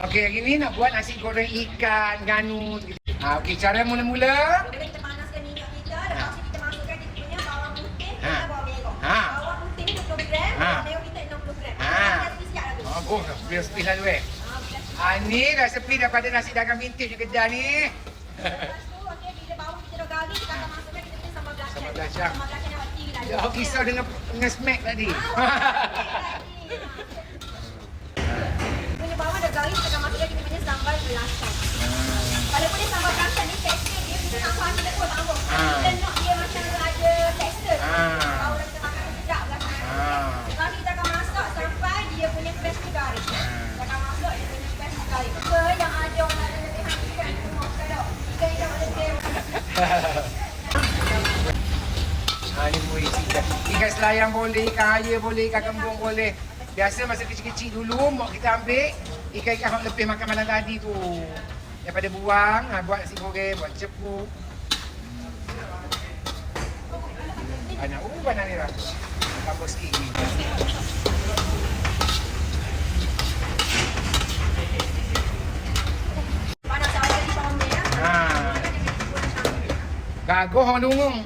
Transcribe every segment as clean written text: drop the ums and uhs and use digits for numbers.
Okey, hari ni nak buat nasi goreng ikan ganus. Okey, cara mula-mula. Kemudian kita panaskan minyak kita, lepas tu kita masukkan kita punya bawang putih dan bawang merah. Ha. Bawang putih ni 20 gram, bawang merah kita 60 gram. Kita siap dah tu. Oh, crispy lah tu ni resepi daripada nasi dagang vintage di kedai ni. Lepas tu, okey, bila bawang kita dah garing, kita akan masukkan kita punya sambal belacan. Sambal belacan. Sambal belacan yang hot tadi. Oh, kisah dengan smack tadi. Punya bawang dah garing, kita akan masukkan kita punya sambal belacan. Walaupun dia sambal belacan ni, tekstur dia kita nak faham kita pun tak apa. Kita nak dia macam ada tekstur. Baru dah kita makan sedap belacan. Lepas tu kita akan masak sampai dia punya crispy garing. Kita akan masak dia punya crispy garing. Ke yang ada orang ada lebihan ikan semua. Kalau ikan yang ada lebih. Ni boleh ikan. Ikan selayang boleh, ikan air boleh, ikan kembung boleh. Biasa masa kecil-kecil dulu, mak kita ambil ikan-ikan yang lebih makan malam tadi tu. Daripada buang, buat nasi goreng, buat cepuk. Panas, panas ni lah. Tambah sikit ni. Panas awal di bawang merah. Gagoh orang dungung.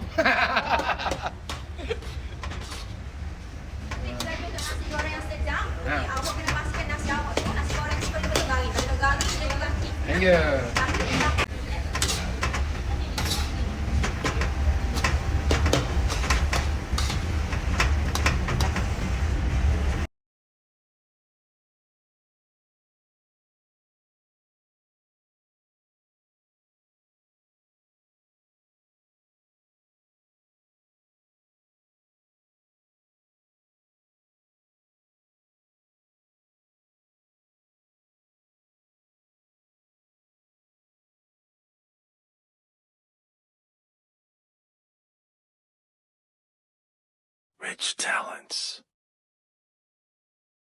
Nasi goreng yang sedap, awak kena pastikan nasi awak tu, nasi goreng tu betul-betul garing. Kalau garing, dia akan kip. Ya. Rich talents.